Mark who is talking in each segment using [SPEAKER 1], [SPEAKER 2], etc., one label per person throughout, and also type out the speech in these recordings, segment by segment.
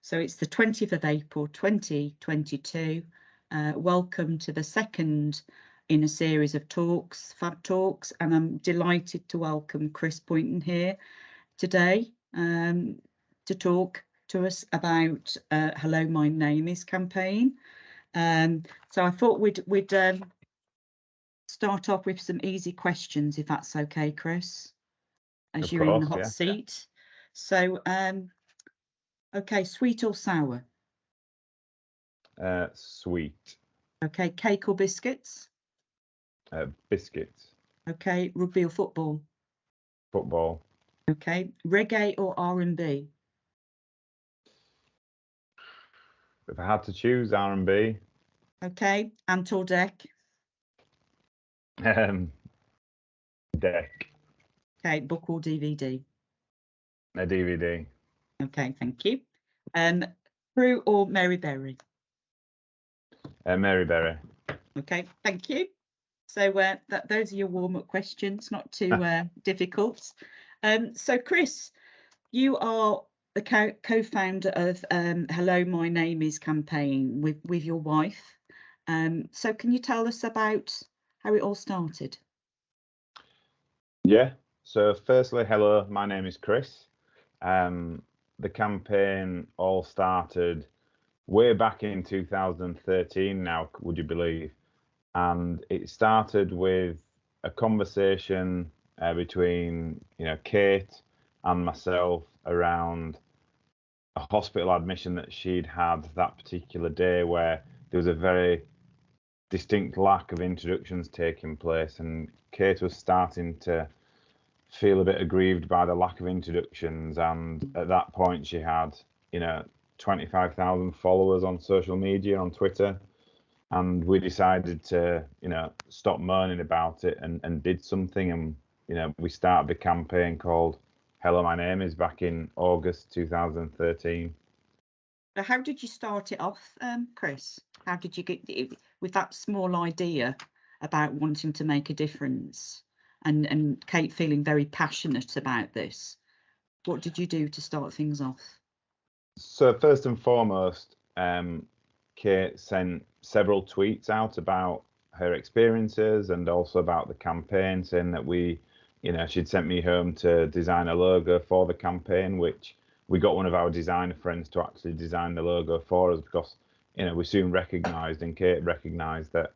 [SPEAKER 1] So it's the 20th of April 2022. Welcome to the second in a series of talks, Fab Talks, and I'm delighted to welcome Chris Pointon here today to talk to us about Hello, My Name Is campaign. So I thought we'd start off with some easy questions, if that's okay, Chris, as you're in the hot seat. So, okay, sweet or sour?
[SPEAKER 2] Sweet.
[SPEAKER 1] Okay, cake or biscuits?
[SPEAKER 2] Biscuits.
[SPEAKER 1] Okay, rugby or football?
[SPEAKER 2] Football.
[SPEAKER 1] Okay, reggae or R&B?
[SPEAKER 2] If I had to choose, R&B.
[SPEAKER 1] Okay, ant or deck?
[SPEAKER 2] Deck.
[SPEAKER 1] Okay, book or DVD?
[SPEAKER 2] A DVD.
[SPEAKER 1] Okay, thank you. Prue or Mary Berry?
[SPEAKER 2] Mary Berry.
[SPEAKER 1] Okay, thank you. So those are your warm-up questions, not too difficult. So Chris, you are the co-founder of Hello, My Name Is campaign with your wife. So can you tell us about how it all started?
[SPEAKER 2] Yeah, so firstly, hello, my name is Chris. The campaign all started way back in 2013 now, would you believe? And it started with a conversation between, Kate and myself around a hospital admission that she'd had that particular day, where there was a very distinct lack of introductions taking place, and Kate was starting to feel a bit aggrieved by the lack of introductions. And at that point, she had, 25,000 followers on social media, on Twitter. And we decided to, stop moaning about it and did something. And, we started the campaign called Hello, My Name Is back in August 2013.
[SPEAKER 1] So how did you start it off, Chris? How did you get with that small idea about wanting to make a difference, and Kate feeling very passionate about this? What did you do to start things off?
[SPEAKER 2] So first and foremost, Kate sent several tweets out about her experiences and also about the campaign, saying that she'd sent me home to design a logo for the campaign, which we got one of our designer friends to actually design the logo for us, because we soon recognised, and Kate recognised, that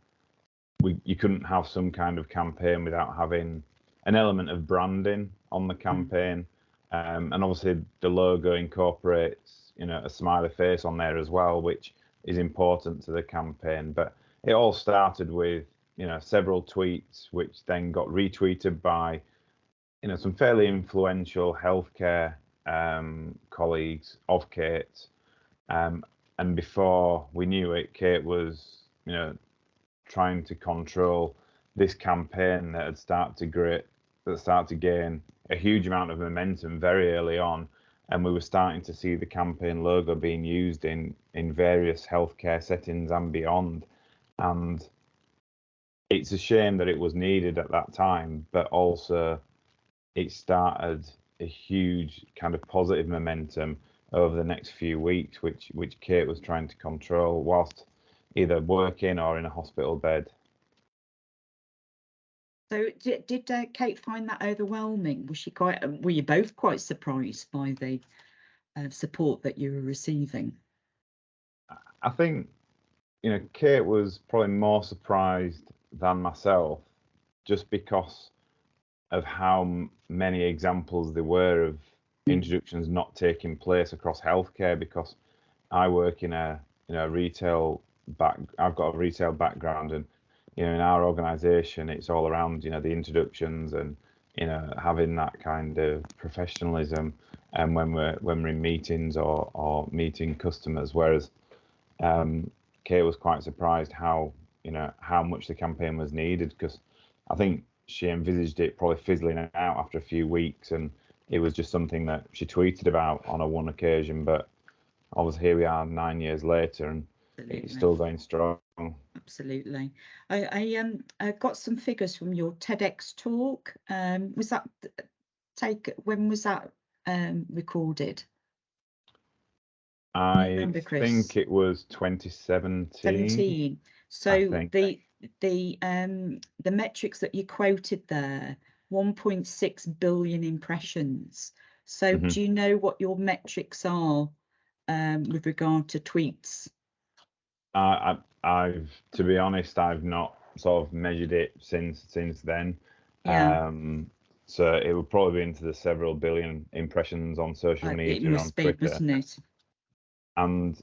[SPEAKER 2] you couldn't have some kind of campaign without having an element of branding on the campaign. And obviously the logo incorporates a smiley face on there as well, which is important to the campaign. But it all started with several tweets, which then got retweeted by some fairly influential healthcare colleagues of Kate's, and before we knew it, Kate was trying to control this campaign that had started to gain a huge amount of momentum very early on, and we were starting to see the campaign logo being used in various healthcare settings and beyond. And it's a shame that it was needed at that time, but also it started a huge kind of positive momentum over the next few weeks, which Kate was trying to control whilst either working or in a hospital bed.
[SPEAKER 1] So did Kate find that overwhelming? Were you both quite surprised by the support that you were receiving?
[SPEAKER 2] I think, Kate was probably more surprised than myself, just because of how many examples there were of introductions not taking place across healthcare, because I work in I've got a retail background, and in our organization it's all around the introductions and having that kind of professionalism, and when we're in meetings or meeting customers, whereas Kate was quite surprised how much the campaign was needed, because I think she envisaged it probably fizzling out after a few weeks, and it was just something that she tweeted about on one occasion. But obviously here we are 9 years later, and Absolutely. It's still going strong.
[SPEAKER 1] Absolutely. I got some figures from your TEDx talk. When was that recorded? Can you
[SPEAKER 2] I
[SPEAKER 1] remember, Chris?
[SPEAKER 2] think it was 2017.
[SPEAKER 1] 17. So
[SPEAKER 2] I think.
[SPEAKER 1] the metrics that you quoted there, 1.6 billion impressions. So do you know what your metrics are with regard to tweets?
[SPEAKER 2] I've, to be honest, I've not sort of measured it since then.
[SPEAKER 1] Yeah.
[SPEAKER 2] So it would probably be into the several billion impressions on social
[SPEAKER 1] It
[SPEAKER 2] media, on
[SPEAKER 1] must be,
[SPEAKER 2] Twitter.
[SPEAKER 1] mustn't it?
[SPEAKER 2] And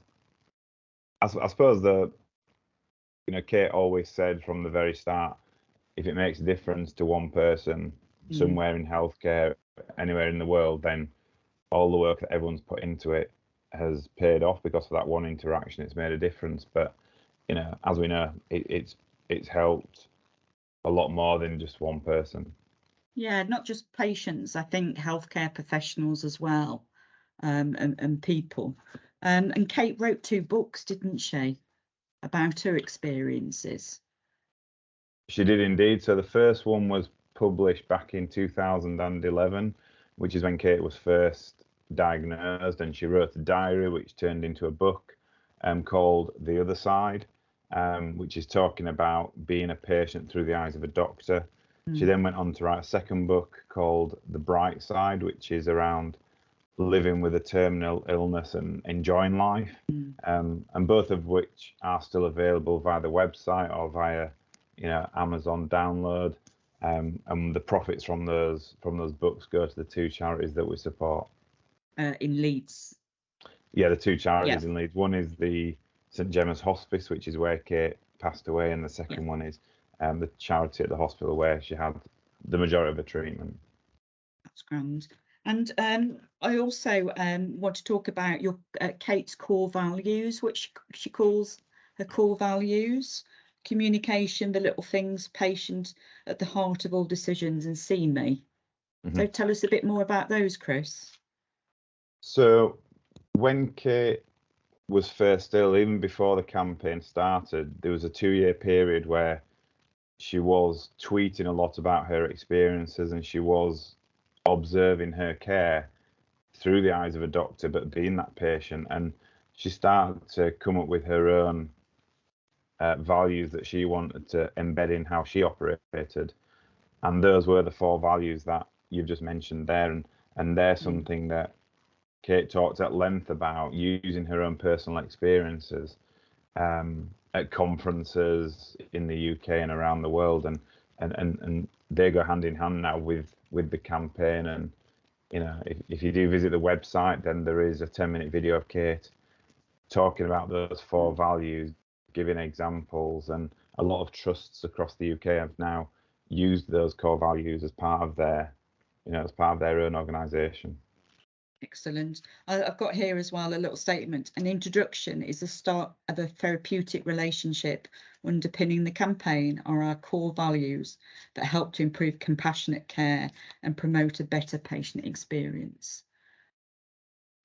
[SPEAKER 2] I suppose Kate always said from the very start, if it makes a difference to one person somewhere in healthcare, anywhere in the world, then all the work that everyone's put into it has paid off because of that one interaction. It's made a difference. But as we know, it's helped a lot more than just one person.
[SPEAKER 1] Yeah, not just patients, I think healthcare professionals as well, and people. And Kate wrote 2 books, didn't she, about her experiences?
[SPEAKER 2] She did indeed. So the first one was published back in 2011, which is when Kate was first diagnosed, and she wrote a diary which turned into a book called The Other Side, which is talking about being a patient through the eyes of a doctor. She then went on to write a second book called The Bright Side, which is around living with a terminal illness and enjoying life, and both of which are still available via the website or via Amazon download, and the profits from those books go to the 2 charities that we support
[SPEAKER 1] In Leeds.
[SPEAKER 2] Yeah, the 2 charities in Leeds. One is the St Gemma's Hospice, which is where Kate passed away, and the second one is the charity at the hospital where she had the majority of her treatment.
[SPEAKER 1] That's grand. And I also want to talk about your Kate's core values, which she calls her core values: communication, the little things, patient at the heart of all decisions, and see me. So tell us a bit more about those, Chris.
[SPEAKER 2] So when Kate was first ill, even before the campaign started, there was a 2-year period where she was tweeting a lot about her experiences, and she was observing her care through the eyes of a doctor, but being that patient. And she started to come up with her own values that she wanted to embed in how she operated. And those were the 4 values that you've just mentioned there. And they're something that Kate talked at length about, using her own personal experiences at conferences in the UK and around the world, and they go hand in hand now with the campaign. And if you do visit the website, then there is a 10-minute video of Kate talking about those 4 values, giving examples, and a lot of trusts across the UK have now used those core values as part of their own organisation.
[SPEAKER 1] Excellent. I've got here as well a little statement. An introduction is the start of a therapeutic relationship. Underpinning the campaign are our core values that help to improve compassionate care and promote a better patient experience.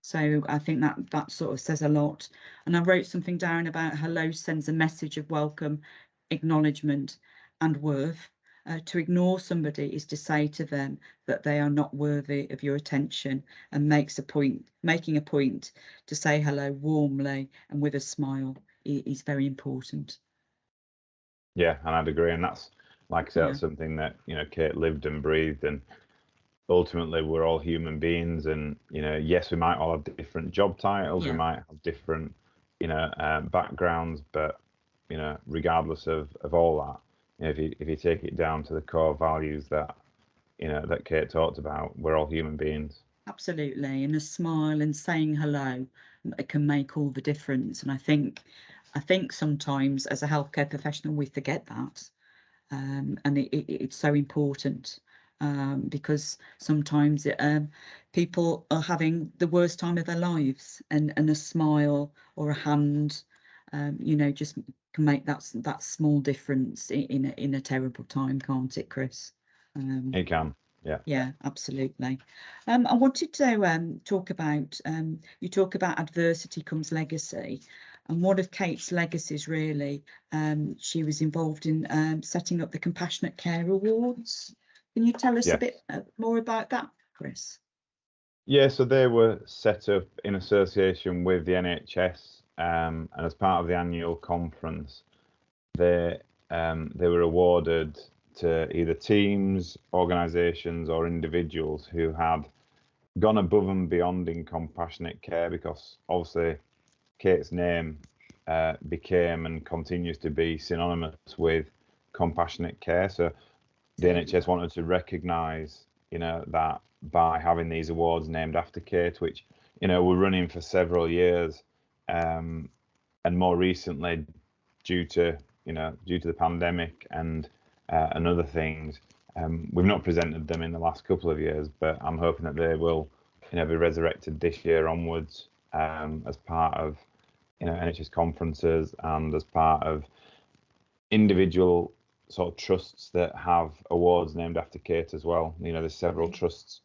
[SPEAKER 1] So I think that sort of says a lot. And I wrote something down about hello sends a message of welcome, acknowledgement, and worth. To ignore somebody is to say to them that they are not worthy of your attention, and making a point to say hello warmly and with a smile is very important.
[SPEAKER 2] Yeah, and I'd agree. And that's, like I said, that's something that Kate lived and breathed. And ultimately, we're all human beings, and yes, we might all have different job titles, we might have different backgrounds, but regardless of all that, if you take it down to the core values that that Kate talked about, we're all human beings.
[SPEAKER 1] Absolutely, and a smile and saying hello can make all the difference. And I think sometimes as a healthcare professional we forget that, and it's so important, because sometimes people are having the worst time of their lives, and a smile or a hand, just can make that small difference in a terrible time, can't it, Chris?
[SPEAKER 2] It can.
[SPEAKER 1] Yeah, absolutely. I wanted to talk about, you talk about adversity comes legacy, and one of Kate's legacies really, she was involved in setting up the Compassionate Care Awards. Can you tell us a bit more about that, Chris?
[SPEAKER 2] Yeah, so they were set up in association with the NHS, and as part of the annual conference, they were awarded to either teams, organisations, or individuals who had gone above and beyond in compassionate care, because obviously Kate's name became and continues to be synonymous with compassionate care. So the NHS wanted to recognise, that by having these awards named after Kate, which, were running for several years, and more recently, due to the pandemic and other things, we've not presented them in the last couple of years, but I'm hoping that they will, be resurrected this year onwards, as part of NHS conferences and as part of individual sort of trusts that have awards named after Kate as well. There's several trusts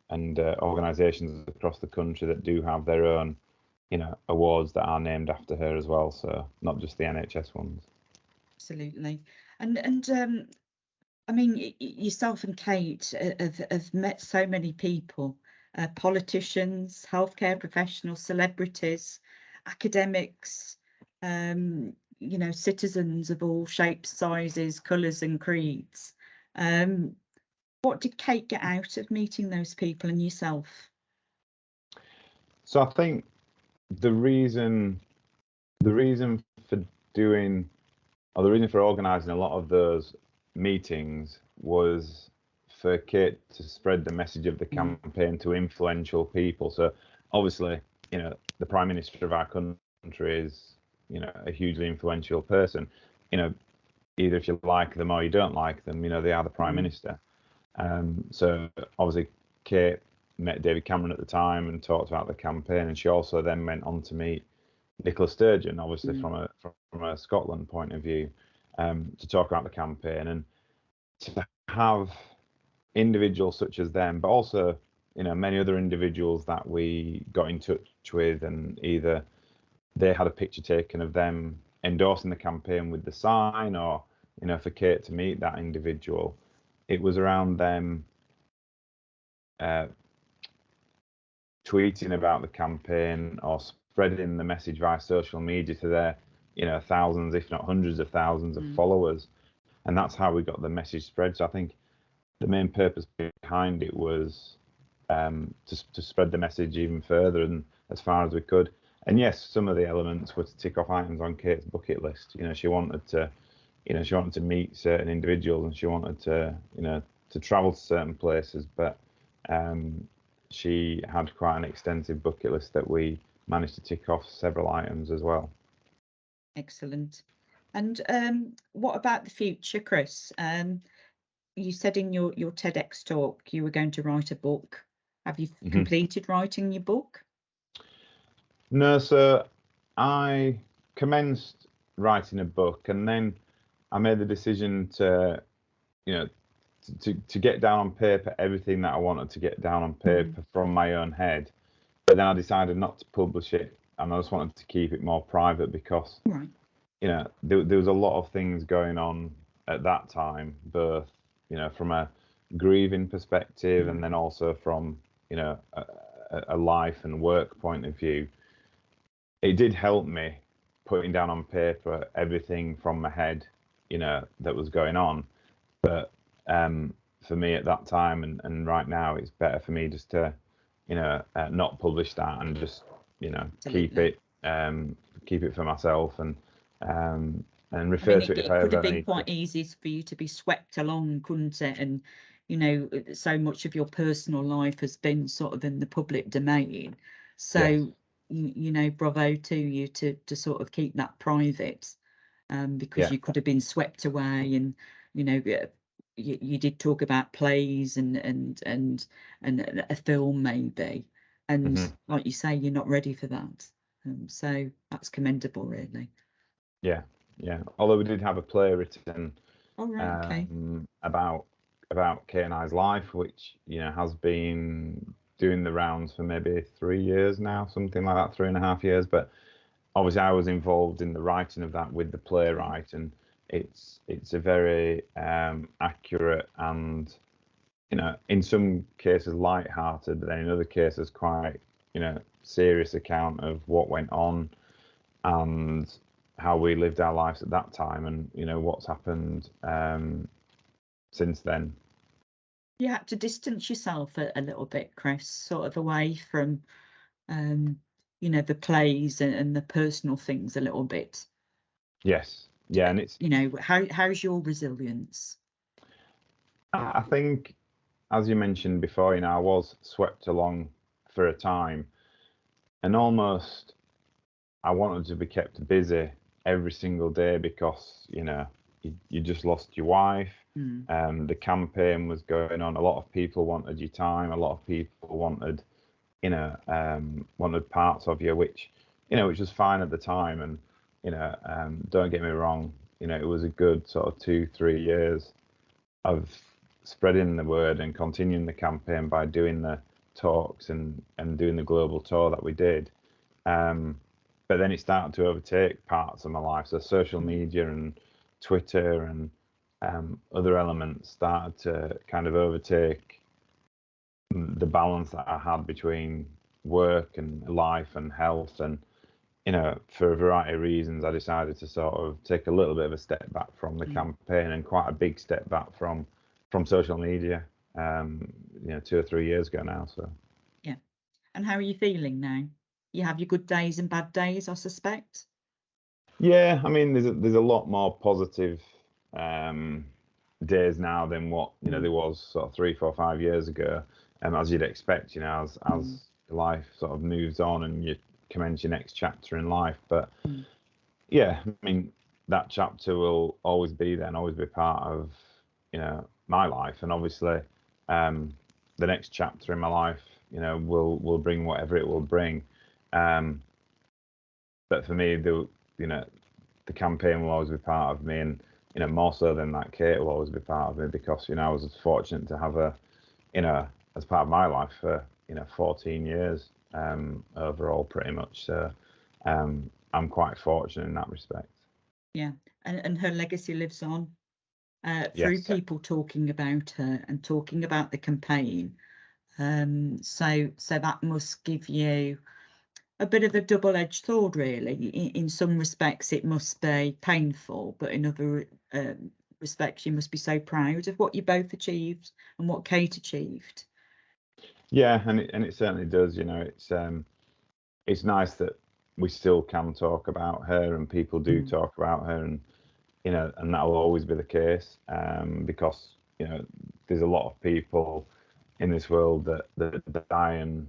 [SPEAKER 2] and organisations across the country that do have their own, awards that are named after her as well. So not just the NHS ones.
[SPEAKER 1] Absolutely. And I mean, yourself and Kate have met so many people, politicians, healthcare professionals, celebrities, academics, citizens of all shapes, sizes, colours and creeds. What did Kate get out of meeting those people and yourself?
[SPEAKER 2] So I think the reason for doing, or the reason for organising a lot of those meetings was for Kate to spread the message of the campaign to influential people. So obviously, the Prime Minister of our country is, a hugely influential person. Either if you like them or you don't like them, they are the Prime Minister. So obviously Kate met David Cameron at the time and talked about the campaign, and she also then went on to meet Nicola Sturgeon, obviously from a Scotland point of view, to talk about the campaign, and to have individuals such as them, but also many other individuals that we got in touch with, and either they had a picture taken of them endorsing the campaign with the sign, or for Kate to meet that individual, it was around them tweeting about the campaign or spreading the message via social media to their thousands, if not hundreds of thousands of followers, and that's how we got the message spread. So I think the main purpose behind it was to spread the message even further and as far as we could. And yes, some of the elements were to tick off items on Kate's bucket list. She wanted to meet certain individuals, and she wanted to travel to certain places, but she had quite an extensive bucket list that we managed to tick off several items as well.
[SPEAKER 1] Excellent. And what about the future, Chris? You said in your TEDx talk you were going to write a book. Have you completed writing your book?
[SPEAKER 2] No, so I commenced writing a book, and then I made the decision to get down on paper everything that I wanted to get down on paper from my own head. But then I decided not to publish it, and I just wanted to keep it more private, because there was a lot of things going on at that time, both from a grieving perspective, and then also from a life and work point of view. It did help me putting down on paper everything from my head that was going on, but for me at that time and right now, it's better for me just to not publish that, and just keep it for myself, and refer to it if I ever need to. It
[SPEAKER 1] could have been quite easy for you to be swept along, couldn't it? And so much of your personal life has been sort of in the public domain, so yes. Bravo to you to sort of keep that private, because you could have been swept away. And you did talk about plays and a film maybe, and like you say, you're not ready for that, so that's commendable, really.
[SPEAKER 2] Yeah. Although we did have a play written about Kate and I's life, which has been doing the rounds for maybe 3 years now, something like that, 3.5 years. But obviously I was involved in the writing of that with the playwright, and it's a very accurate and in some cases light-hearted, but then in other cases quite, serious account of what went on and how we lived our lives at that time, and what's happened since then.
[SPEAKER 1] You had to distance yourself a little bit, Chris, sort of away from the plays and the personal things a little bit.
[SPEAKER 2] Yes, yeah, and it's
[SPEAKER 1] how's your resilience?
[SPEAKER 2] I think, as you mentioned before, I was swept along for a time, and almost I wanted to be kept busy every single day because you just lost your wife. The campaign was going on. A lot of people wanted your time. A lot of people wanted wanted parts of you, which was fine at the time. And don't get me wrong, it was a good sort of 2-3 years of spreading the word and continuing the campaign by doing the talks and doing the global tour that we did. But then it started to overtake parts of my life. So social media and Twitter and other elements started to kind of overtake the balance that I had between work and life and health. And, for a variety of reasons, I decided to sort of take a little bit of a step back from the campaign, and quite a big step back from social media, 2 or 3 years ago now. So,
[SPEAKER 1] yeah. And how are you feeling now? You have your good days and bad days, I suspect.
[SPEAKER 2] Yeah, I mean, there's a lot more positive days now than what there was sort of 3, 4, 5 years ago, and as you'd expect, as life sort of moves on and you commence your next chapter in life. But yeah, I mean, that chapter will always be there and always be part of my life, and obviously the next chapter in my life will bring whatever it will bring. But for me, the campaign will always be part of me, and more so than that, Kate will always be part of me, because I was fortunate to have her as part of my life for 14 years overall, pretty much. So I'm quite fortunate in that respect.
[SPEAKER 1] Yeah, and her legacy lives on through
[SPEAKER 2] Yes.
[SPEAKER 1] people talking about her and talking about the campaign. So that must give you a bit of a double-edged sword, really. In some respects, it must be painful, but in other respects, you must be so proud of what you both achieved and what Kate achieved.
[SPEAKER 2] Yeah, and it certainly does. It's nice that we still can talk about her, and people do talk about her, and and that will always be the case, because there's a lot of people in this world that die, and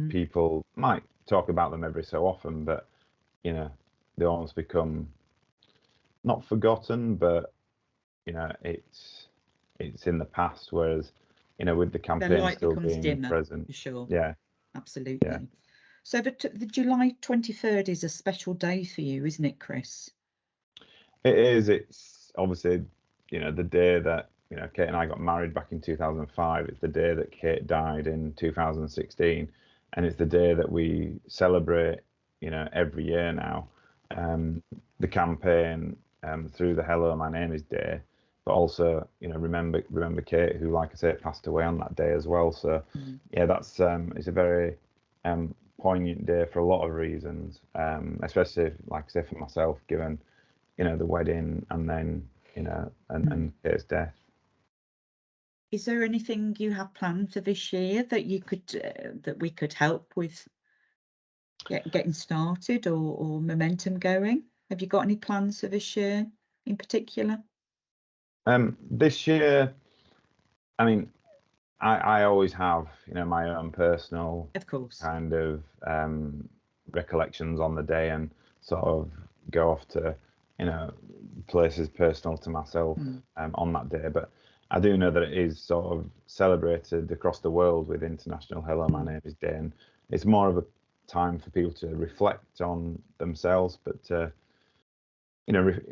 [SPEAKER 2] people might talk about them every so often, but they almost become not forgotten, but it's in the past, whereas with the campaign still being
[SPEAKER 1] dimmer,
[SPEAKER 2] present.
[SPEAKER 1] for sure.
[SPEAKER 2] Yeah,
[SPEAKER 1] absolutely. Yeah. So the July 23rd is a special day for you, isn't it, Chris?
[SPEAKER 2] It is. It's obviously the day that Kate and I got married back in 2005. It's the day that Kate died in 2016, and it's the day that we celebrate every year now. The campaign through the Hello, My Name Is Day, but also remember Kate, who, like I say, passed away on that day as well. So yeah, that's it's a very poignant day for a lot of reasons, especially, like I say, for myself, given the wedding and then and Kate's death.
[SPEAKER 1] Is there anything you have planned for this year that you could that we could help with getting started or momentum going? Have you got any plans for this year in particular?
[SPEAKER 2] This year, I mean, I always have my own personal,
[SPEAKER 1] of course,
[SPEAKER 2] kind of recollections on the day, and sort of go off to places personal to myself on that day. But I do know that it is sort of celebrated across the world with International Hello, My Name Is Day, and it's more of a time for people to reflect on themselves, but to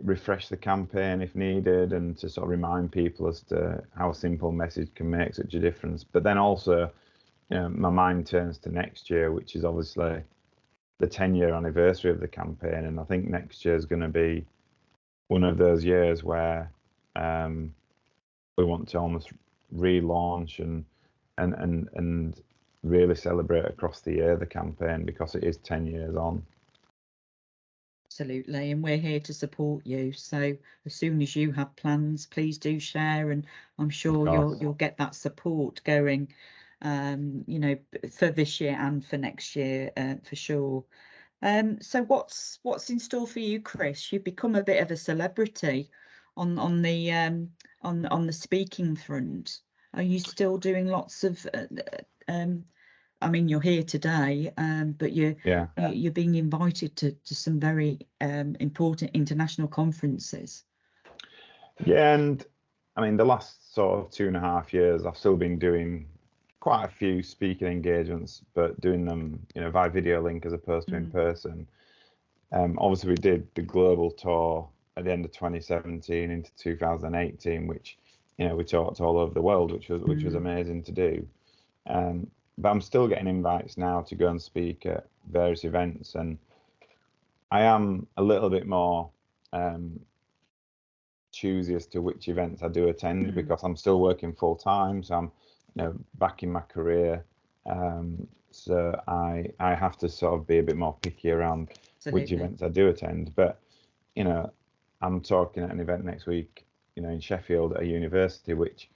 [SPEAKER 2] refresh the campaign if needed, and to sort of remind people as to how a simple message can make such a difference. But then also, my mind turns to next year, which is obviously the 10-year anniversary of the campaign, and I think next year is going to be one of those years where we want to almost relaunch and really celebrate across the year the campaign, because it is 10 years on.
[SPEAKER 1] Absolutely, and we're here to support you. So as soon as you have plans, please do share, and I'm sure you'll get that support going, you know, for this year and for next year, for sure. So what's in store for you, Chris? You've become a bit of a celebrity on the speaking front. Are you still doing lots of I mean, you're here today, but you're being invited to some very important international conferences.
[SPEAKER 2] Yeah, and I mean, the last sort of 2.5 years, I've still been doing quite a few speaking engagements, but doing them, you know, via video link as opposed to in person. Obviously, we did the global tour at the end of 2017 into 2018, which, you know, we talked all over the world, which was amazing to do. But I'm still getting invites now to go and speak at various events, and I am a little bit more choosy as to which events I do attend, because I'm still working full time, so I'm, you know, back in my career. So I have to sort of be a bit more picky around which events I do attend. But, you know, I'm talking at an event next week, you know, in Sheffield at a university, which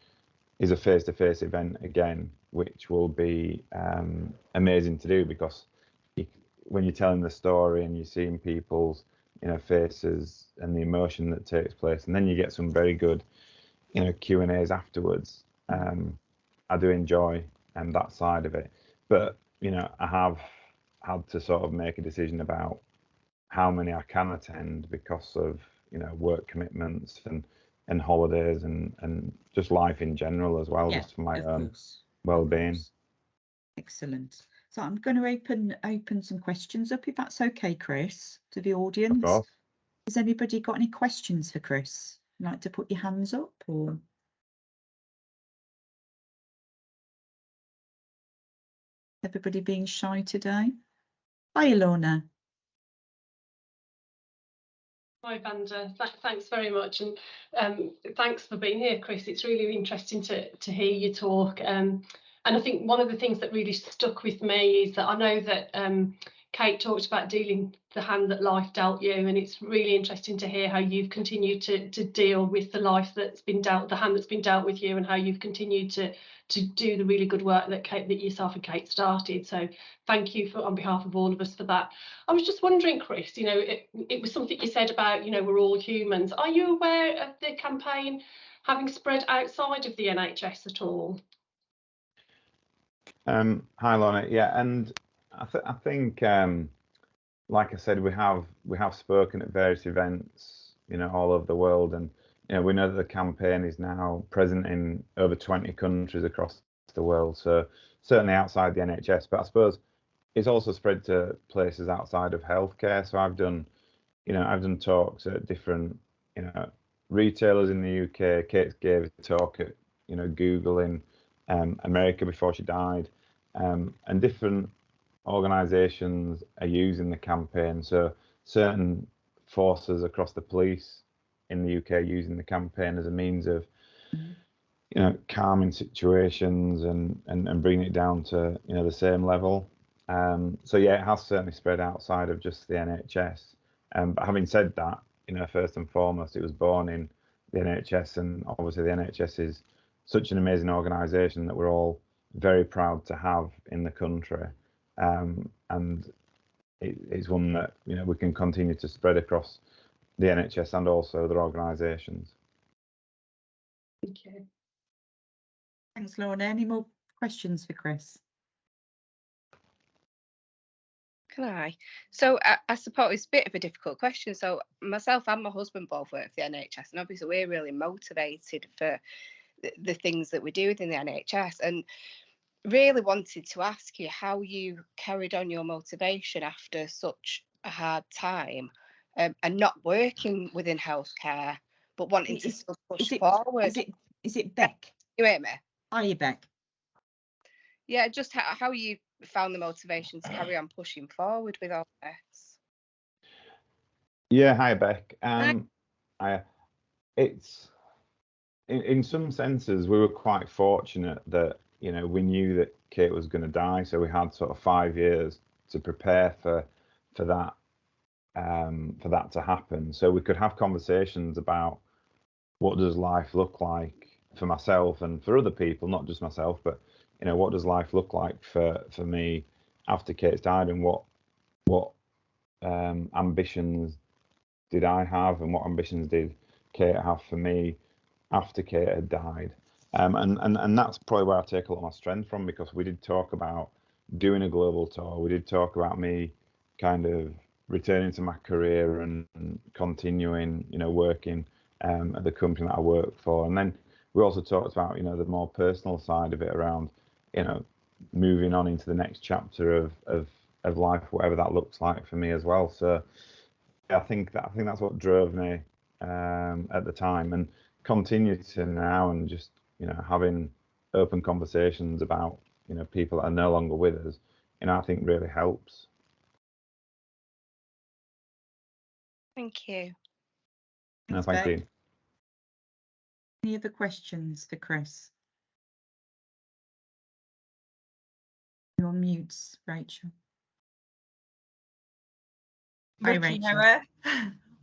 [SPEAKER 2] is a face-to-face event again, which will be amazing to do, because when you're telling the story and you're seeing people's, you know, faces and the emotion that takes place, and then you get some very good, you know, Q&As afterwards. I do enjoy that side of it, but, you know, I have had to sort of make a decision about how many I can attend because of, you know, work commitments and holidays and just life in general as well, just for my own well-being.
[SPEAKER 1] Excellent. So I'm going to open some questions up, if that's okay, Chris, to the audience.
[SPEAKER 2] Of course.
[SPEAKER 1] Has anybody got any questions for Chris? You'd like to put your hands up, or everybody being shy today? Hi, Lorna.
[SPEAKER 3] Hi, Vanda. Thanks very much, and thanks for being here, Chris. It's really interesting to hear you talk. And I think one of the things that really stuck with me is that I know that Kate talked about dealing the hand that life dealt you, and it's really interesting to hear how you've continued to deal with the life that's been dealt, the hand that's been dealt with you, and how you've continued to do the really good work that yourself and Kate started. So thank you on behalf of all of us for that. I was just wondering, Chris, you know, it was something you said about, you know, we're all humans. Are you aware of the campaign having spread outside of the NHS at all?
[SPEAKER 2] Hi, Lorna. Yeah, and I think, like I said, we have spoken at various events, you know, all over the world, and, you know, we know that the campaign is now present in over 20 countries across the world, so certainly outside the NHS. But I suppose it's also spread to places outside of healthcare. So I've done talks at different, you know, retailers in the UK. Kate gave a talk at, you know, Google in America before she died, and different organisations are using the campaign. So certain forces across the police in the UK using the campaign as a means of, you know, calming situations and bringing it down to, you know, the same level. So yeah, it has certainly spread outside of just the NHS. But having said that, you know, first and foremost, it was born in the NHS, and obviously the NHS is such an amazing organisation that we're all very proud to have in the country, and it's one that, you know, we can continue to spread across the NHS and also other organisations.
[SPEAKER 3] Thank you.
[SPEAKER 1] Thanks, Lorna. Any more questions for Chris?
[SPEAKER 4] Can I? So I suppose it's a bit of a difficult question. So myself and my husband both work for the NHS, and obviously we're really motivated for the things that we do within the NHS, and really wanted to ask you how you carried on your motivation after such a hard time, and not working within healthcare, but wanting to still push forward.
[SPEAKER 1] Is it Beck?
[SPEAKER 4] You hear me?
[SPEAKER 1] Are you Beck?
[SPEAKER 4] Yeah, just how you found the motivation to carry on pushing forward with all this.
[SPEAKER 2] Yeah, hi Beck. in some senses, we were quite fortunate that, you know, we knew that Kate was going to die, so we had sort of 5 years to prepare for that to happen. So we could have conversations about what does life look like for myself and for other people, not just myself, but, you know, what does life look like for me after Kate's died, and what ambitions did I have, and what ambitions did Kate have for me after Kate had died. And that's probably where I take a lot of my strength from, because we did talk about doing a global tour. We did talk about me kind of returning to my career and continuing, you know, working at the company that I work for. And then we also talked about, you know, the more personal side of it around, you know, moving on into the next chapter of life, whatever that looks like for me as well. So I think that's what drove me at the time, and continue to now, and just, you know, having open conversations about, you know, people that are no longer with us, you know, I think really helps.
[SPEAKER 4] Thank you.
[SPEAKER 2] No,
[SPEAKER 1] Thanks,
[SPEAKER 2] thank
[SPEAKER 1] Beck.
[SPEAKER 2] you.
[SPEAKER 1] Any other questions for Chris? You're on mute, Rachel. Hi,
[SPEAKER 5] Rookie
[SPEAKER 1] Rachel.
[SPEAKER 5] Noah.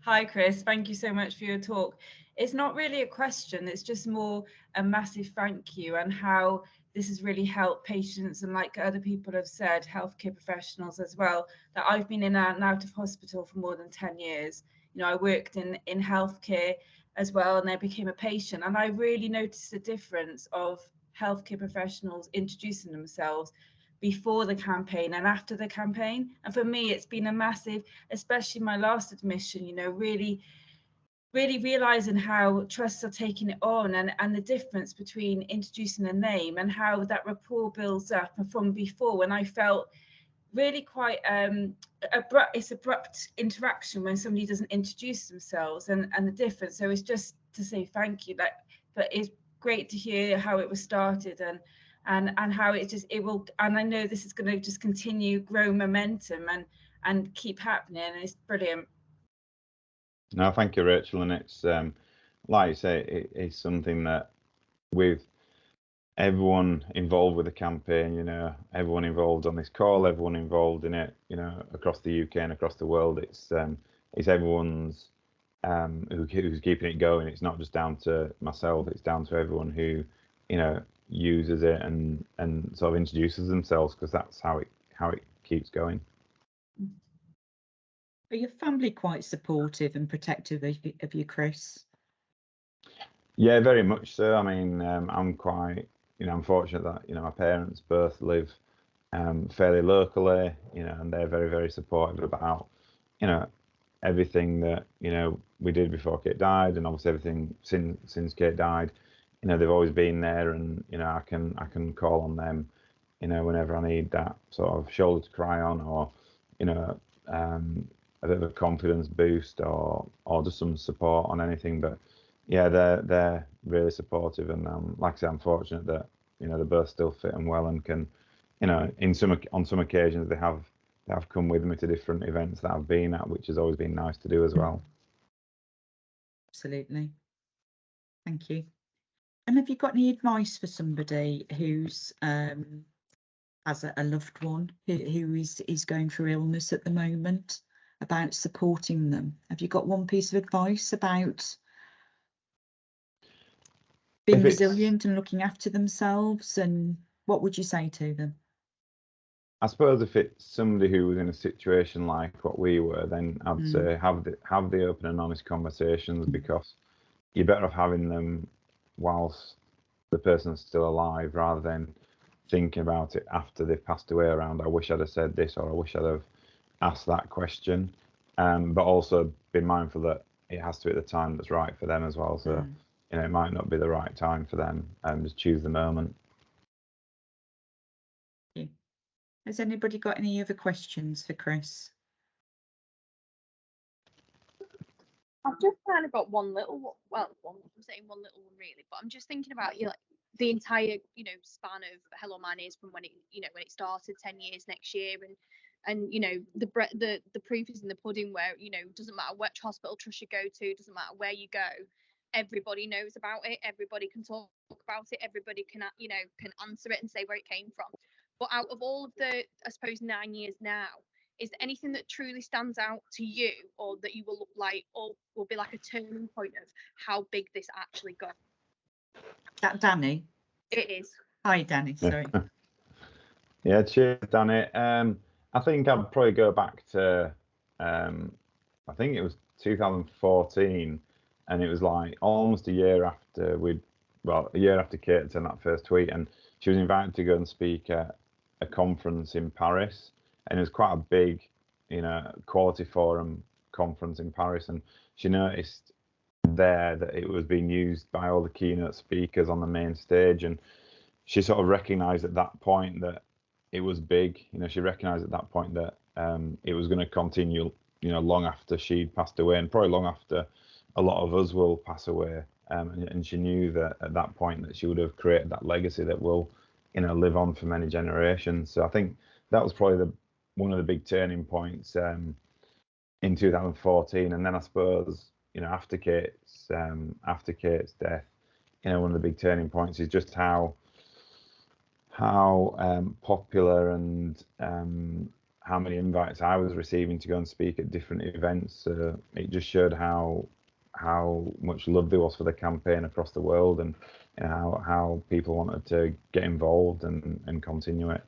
[SPEAKER 5] Hi, Chris. Thank you so much for your talk. It's not really a question, it's just more a massive thank you, and how this has really helped patients, and like other people have said, healthcare professionals as well, that I've been in and out of hospital for more than 10 years. You know, I worked in healthcare as well, and I became a patient, and I really noticed the difference of healthcare professionals introducing themselves before the campaign and after the campaign. And for me, it's been a massive, especially my last admission, you know, really realizing how trusts are taking it on, and the difference between introducing a name and how that rapport builds up. And from before, when I felt really quite abrupt interaction when somebody doesn't introduce themselves, and the difference. So it's just to say thank you. But it's great to hear how it was started, and how it will, and I know this is going to just continue, grow momentum, and keep happening, and it's brilliant.
[SPEAKER 2] No, thank you, Rachel. And it's like you say, it's something that, with everyone involved with the campaign, you know, everyone involved on this call, everyone involved in it, you know, across the UK and across the world, it's everyone's who's keeping it going. It's not just down to myself, it's down to everyone who, you know, uses it and sort of introduces themselves, because that's how it keeps going.
[SPEAKER 1] Are your family quite supportive and protective of you, Chris?
[SPEAKER 2] Yeah, very much so. I mean, I'm quite, you know, I'm fortunate that, you know, my parents both live fairly locally, you know, and they're very, very supportive about, you know, everything that, you know, we did before Kate died, and obviously everything since Kate died. You know, they've always been there, and, you know, I can call on them, you know, whenever I need that sort of shoulder to cry on, or, you know, a bit of a confidence boost, or just some support on anything. But yeah, they're really supportive, and like I say, I'm fortunate that, you know, they're both still fit and well, and can, you know, on some occasions they have come with me to different events that I've been at, which has always been nice to do as well.
[SPEAKER 1] Absolutely. Thank you. And have you got any advice for somebody who's has a loved one who is going through illness at the moment, about supporting them? Have you got one piece of advice about being resilient and looking after themselves, and what would you say to them?
[SPEAKER 2] I suppose if it's somebody who was in a situation like what we were, then I'd say have the open and honest conversations, because you're better off having them whilst the person's still alive, rather than thinking about it after they've passed away, around, I wish I'd have said this, or I wish I'd have asked that question. But also be mindful that it has to be at the time that's right for them as well. So, you know, it might not be the right time for them, and just choose the moment.
[SPEAKER 1] Has anybody got any other questions for Chris?
[SPEAKER 6] I've just kind of got one little, well, I'm saying one little one really, but I'm just thinking about, you know, the entire, you know, span of Hello My Name's from when it, you know, when it started 10 years next year, and you know, the proof is in the pudding, where, you know, doesn't matter which hospital trust you go to, doesn't matter where you go, everybody knows about it, everybody can talk about it, everybody can, you know, can answer it and say where it came from. But out of all of the, I suppose, 9 years now, is there anything that truly stands out to you, or that you will look like, or will be like a turning point of how big this actually got?
[SPEAKER 1] That Danny?
[SPEAKER 6] It is.
[SPEAKER 1] Hi, Danny. Sorry.
[SPEAKER 2] Yeah, cheers, Danny. I think I'd probably go back to, I think it was 2014, and it was like almost a year after a year after Kate sent that first tweet, and she was invited to go and speak at a conference in Paris, and it was quite a big, you know, quality forum conference in Paris, and she noticed there that it was being used by all the keynote speakers on the main stage, and she sort of recognized at that point that it was big. You know, she recognized at that point that it was going to continue, you know, long after she'd passed away, and probably long after a lot of us will pass away. And she knew that at that point that she would have created that legacy that will, you know, live on for many generations. So I think that was probably one of the big turning points in 2014. And then I suppose, you know, after Kate's death, you know, one of the big turning points is just how popular and how many invites I was receiving to go and speak at different events. It just showed how much love there was for the campaign across the world, and you know, how people wanted to get involved and continue it.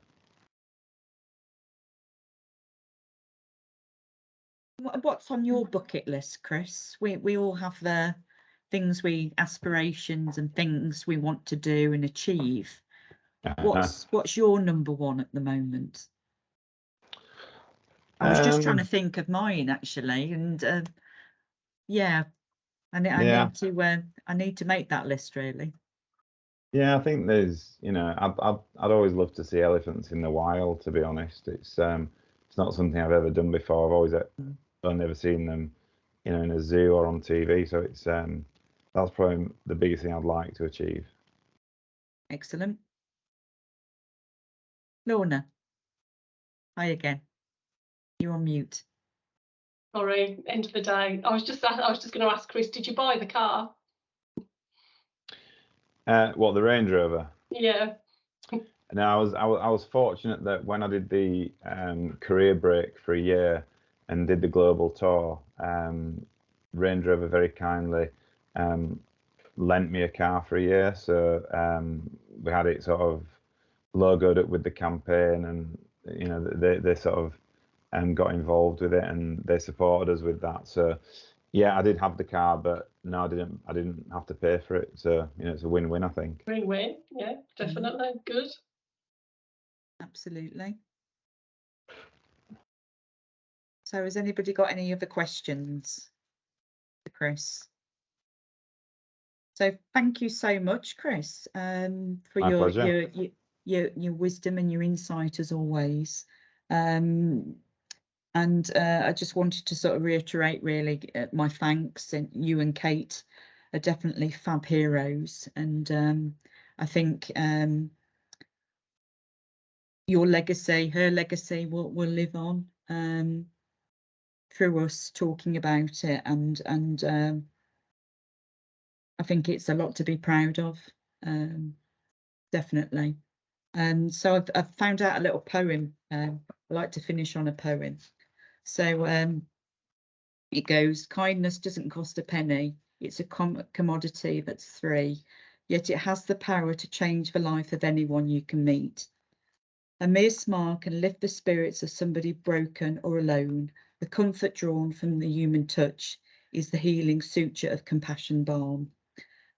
[SPEAKER 1] What's on your bucket list, Chris? We all have the things, aspirations and things we want to do and achieve. What's your number one at the moment? I was just trying to think of mine actually, and yeah, I need to make that list really.
[SPEAKER 2] Yeah, I think there's, you know, I'd always love to see elephants in the wild. To be honest, it's not something I've ever done before. I've always only ever seen them, you know, in a zoo or on TV. So it's that's probably the biggest thing I'd like to achieve.
[SPEAKER 1] Excellent. Lorna, hi again. You're on mute.
[SPEAKER 3] Sorry, end of the day. I was just going to ask Chris, did you buy the car?
[SPEAKER 2] What, the Range Rover?
[SPEAKER 3] Yeah.
[SPEAKER 2] No, I was fortunate that when I did the career break for a year and did the global tour, Range Rover very kindly lent me a car for a year. So we had it sort of logoed up with the campaign, and you know, they sort of got involved with it, and they supported us with that. So yeah, I did have the car, but no, I didn't have to pay for it. So you know, it's a win-win, I think.
[SPEAKER 3] Win-win, yeah, definitely. Good.
[SPEAKER 1] Absolutely. So has anybody got any other questions for Chris? So thank you so much, Chris, for your wisdom and your insight as always. And I just wanted to sort of reiterate really my thanks, and you and Kate are definitely fab heroes, and I think your legacy, her legacy will live on through us talking about it, and I think it's a lot to be proud of, definitely. So I've found out a little poem. I like to finish on a poem. So it goes: kindness doesn't cost a penny. It's a commodity that's free, yet it has the power to change the life of anyone you can meet. A mere smile can lift the spirits of somebody broken or alone. The comfort drawn from the human touch is the healing suture of compassion balm.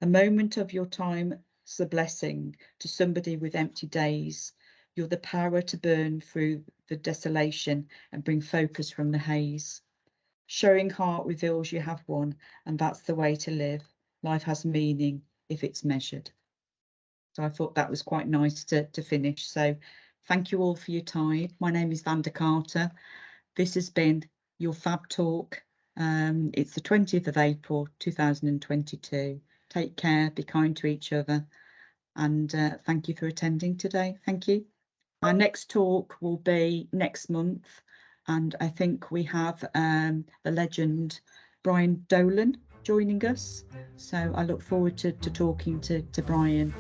[SPEAKER 1] A moment of your time is a blessing to somebody with empty days. You're the power to burn through the desolation and bring focus from the haze. Showing heart reveals you have one, and that's the way to live. Life has meaning if it's measured. So I thought that was quite nice to finish. So thank you all for your time. My name is Vanda Carter. This has been your Fab Talk. It's the 20th of April 2022. Take care, be kind to each other, and thank you for attending today. Thank you. Our next talk will be next month, and I think we have the legend Brian Dolan joining us. So I look forward to talking to Brian